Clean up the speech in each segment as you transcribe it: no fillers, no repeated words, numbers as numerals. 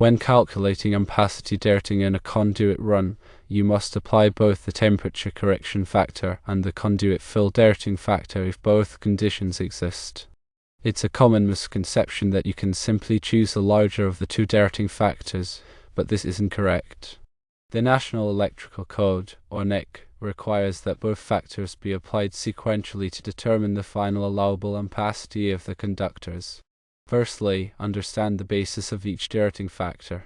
When calculating ampacity derating in a conduit run, you must apply both the temperature correction factor and the conduit fill derating factor if both conditions exist. It's a common misconception that you can simply choose the larger of the two derating factors, but this isn't correct. The National Electrical Code, or NEC, requires that both factors be applied sequentially to determine the final allowable ampacity of the conductors. Firstly, understand the basis of each derating factor.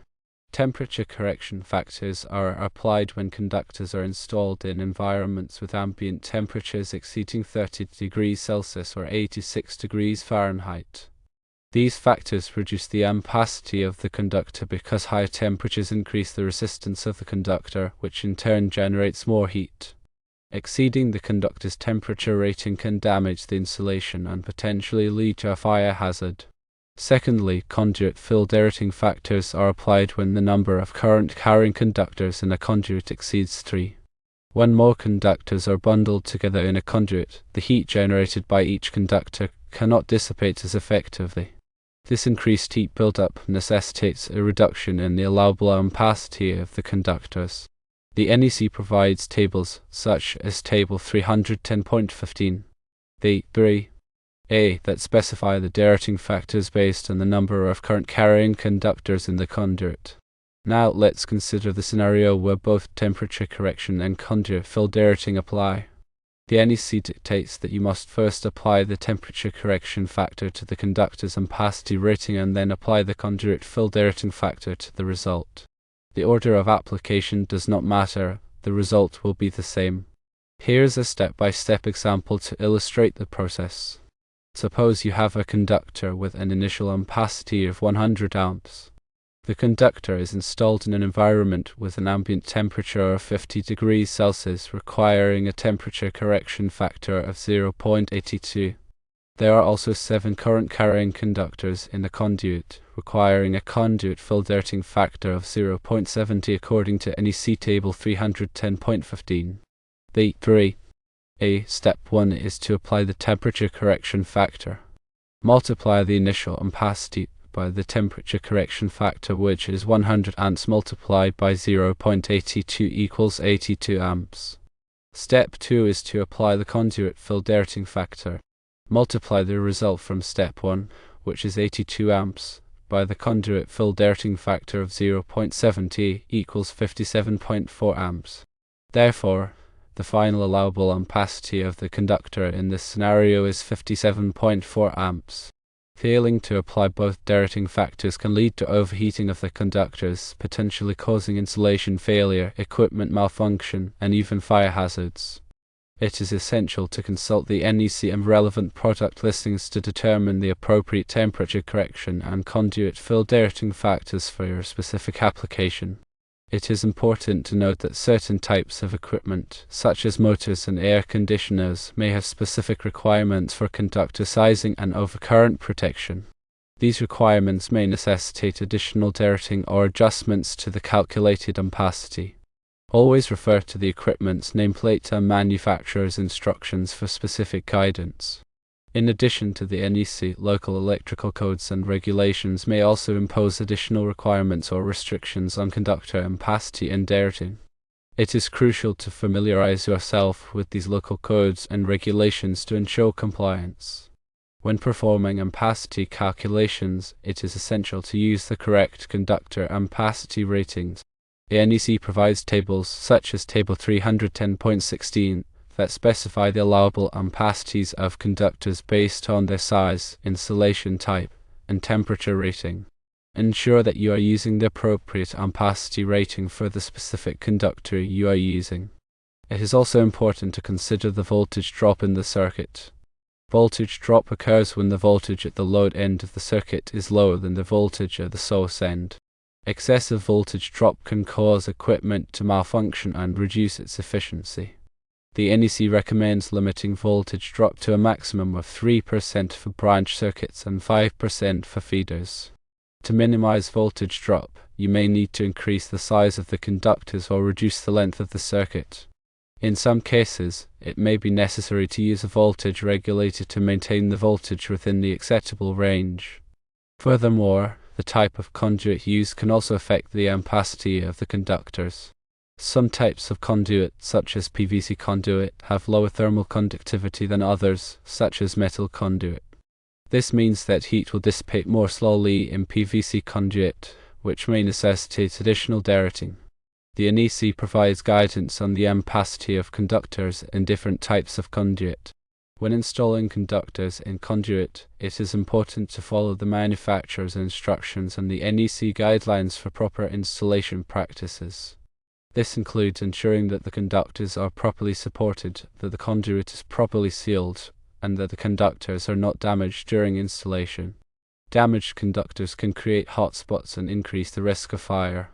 Temperature correction factors are applied when conductors are installed in environments with ambient temperatures exceeding 30 degrees Celsius or 86 degrees Fahrenheit. These factors reduce the ampacity of the conductor because higher temperatures increase the resistance of the conductor, which in turn generates more heat. Exceeding the conductor's temperature rating can damage the insulation and potentially lead to a fire hazard. Secondly, conduit fill derating factors are applied when the number of current-carrying conductors in a conduit exceeds 3. When more conductors are bundled together in a conduit, the heat generated by each conductor cannot dissipate as effectively. This increased heat buildup necessitates a reduction in the allowable ampacity of the conductors. The NEC provides tables such as Table 310.15. The 3a that specify the derating factors based on the number of current carrying conductors in the conduit. Now let's consider the scenario where both temperature correction and conduit fill derating apply. The NEC dictates that you must first apply the temperature correction factor to the conductor's ampacity rating and then apply the conduit fill derating factor to the result. The order of application does not matter, the result will be the same. Here's a step-by-step example to illustrate the process. Suppose you have a conductor with an initial ampacity of 100 amps. The conductor is installed in an environment with an ambient temperature of 50 degrees Celsius, requiring a temperature correction factor of 0.82. There are also 7 current-carrying conductors in the conduit, requiring a conduit fill derating factor of 0.70 according to NEC Table 310.15. The 3a Step 1 is to apply the temperature correction factor. Multiply the initial ampacity by the temperature correction factor, which is 100 amps multiplied by 0.82 equals 82 amps. Step 2 is to apply the conduit fill derating factor. Multiply the result from step 1, which is 82 amps, by the conduit fill derating factor of 0.70 equals 57.4 amps. Therefore, the final allowable ampacity of the conductor in this scenario is 57.4 amps. Failing to apply both derating factors can lead to overheating of the conductors, potentially causing insulation failure, equipment malfunction, and even fire hazards. It is essential to consult the NEC and relevant product listings to determine the appropriate temperature correction and conduit fill derating factors for your specific application. It is important to note that certain types of equipment, such as motors and air conditioners, may have specific requirements for conductor sizing and overcurrent protection. These requirements may necessitate additional derating or adjustments to the calculated ampacity. Always refer to the equipment's nameplate and manufacturer's instructions for specific guidance. In addition to the NEC, local electrical codes and regulations may also impose additional requirements or restrictions on conductor ampacity and derating. It is crucial to familiarize yourself with these local codes and regulations to ensure compliance. When performing ampacity calculations, it is essential to use the correct conductor ampacity ratings. The NEC provides tables such as Table 310.16 that specify the allowable ampacities of conductors based on their size, insulation type, and temperature rating. Ensure that you are using the appropriate ampacity rating for the specific conductor you are using. It is also important to consider the voltage drop in the circuit. Voltage drop occurs when the voltage at the load end of the circuit is lower than the voltage at the source end. Excessive voltage drop can cause equipment to malfunction and reduce its efficiency. The NEC recommends limiting voltage drop to a maximum of 3% for branch circuits and 5% for feeders. To minimize voltage drop, you may need to increase the size of the conductors or reduce the length of the circuit. In some cases, it may be necessary to use a voltage regulator to maintain the voltage within the acceptable range. Furthermore, the type of conduit used can also affect the ampacity of the conductors. Some types of conduit, such as PVC conduit, have lower thermal conductivity than others, such as metal conduit. This means that heat will dissipate more slowly in PVC conduit, which may necessitate additional derating. The NEC provides guidance on the ampacity of conductors in different types of conduit. When installing conductors in conduit, it is important to follow the manufacturer's instructions and the NEC guidelines for proper installation practices. This includes ensuring that the conductors are properly supported, that the conduit is properly sealed, and that the conductors are not damaged during installation. Damaged conductors can create hotspots and increase the risk of fire.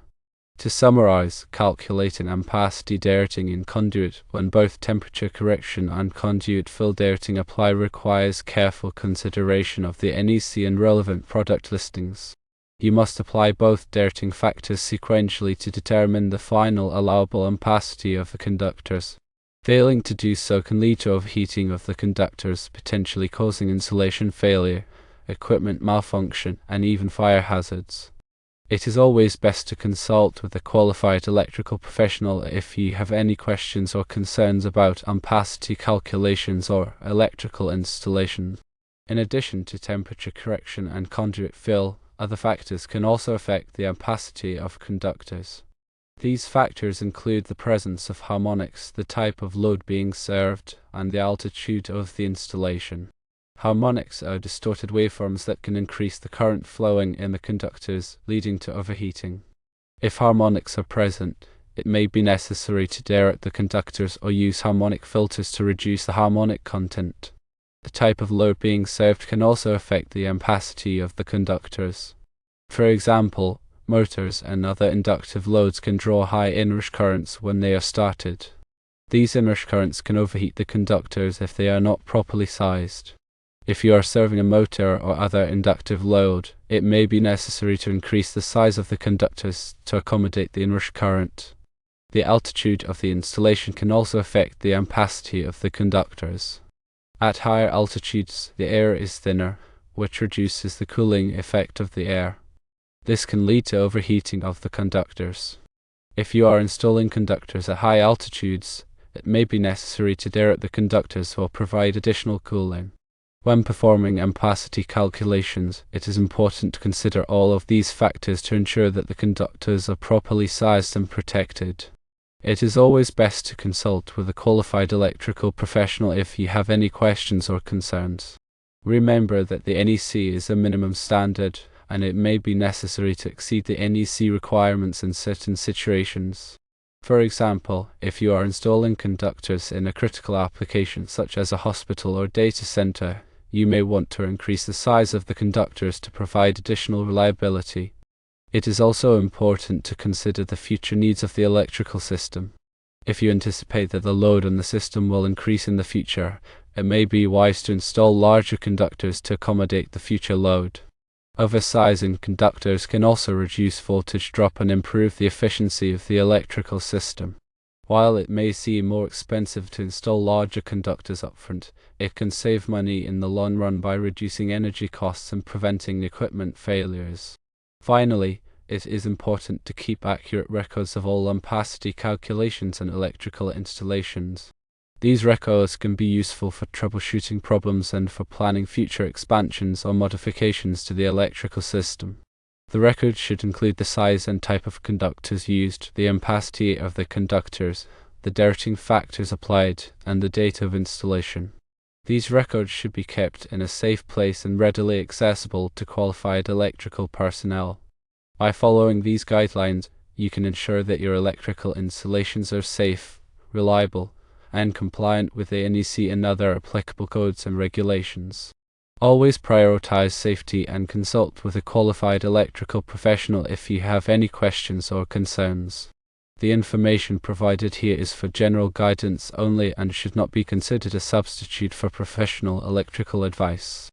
To summarize, calculating ampacity derating in conduit when both temperature correction and conduit fill derating apply requires careful consideration of the NEC and relevant product listings. You must apply both derating factors sequentially to determine the final allowable ampacity of the conductors. Failing to do so can lead to overheating of the conductors, potentially causing insulation failure, equipment malfunction, and even fire hazards. It is always best to consult with a qualified electrical professional if you have any questions or concerns about ampacity calculations or electrical installation. In addition to temperature correction and conduit fill, other factors can also affect the ampacity of conductors. These factors include the presence of harmonics, the type of load being served, and the altitude of the installation. Harmonics are distorted waveforms that can increase the current flowing in the conductors, leading to overheating. If harmonics are present, it may be necessary to derate the conductors or use harmonic filters to reduce the harmonic content. The type of load being served can also affect the ampacity of the conductors. For example, motors and other inductive loads can draw high inrush currents when they are started. These inrush currents can overheat the conductors if they are not properly sized. If you are serving a motor or other inductive load, it may be necessary to increase the size of the conductors to accommodate the inrush current. The altitude of the installation can also affect the ampacity of the conductors. At higher altitudes, the air is thinner, which reduces the cooling effect of the air. This can lead to overheating of the conductors. If you are installing conductors at high altitudes, it may be necessary to derate the conductors or provide additional cooling. When performing ampacity calculations, it is important to consider all of these factors to ensure that the conductors are properly sized and protected. It is always best to consult with a qualified electrical professional if you have any questions or concerns. Remember that the NEC is a minimum standard, and it may be necessary to exceed the NEC requirements in certain situations. For example, if you are installing conductors in a critical application such as a hospital or data center, you may want to increase the size of the conductors to provide additional reliability. It is also important to consider the future needs of the electrical system. If you anticipate that the load on the system will increase in the future, it may be wise to install larger conductors to accommodate the future load. Oversizing conductors can also reduce voltage drop and improve the efficiency of the electrical system. While it may seem more expensive to install larger conductors upfront, it can save money in the long run by reducing energy costs and preventing equipment failures. Finally, it is important to keep accurate records of all ampacity calculations and electrical installations. These records can be useful for troubleshooting problems and for planning future expansions or modifications to the electrical system. The record should include the size and type of conductors used, the ampacity of the conductors, the derating factors applied, and the date of installation. These records should be kept in a safe place and readily accessible to qualified electrical personnel. By following these guidelines, you can ensure that your electrical installations are safe, reliable, and compliant with the NEC and other applicable codes and regulations. Always prioritize safety and consult with a qualified electrical professional if you have any questions or concerns. The information provided here is for general guidance only and should not be considered a substitute for professional electrical advice.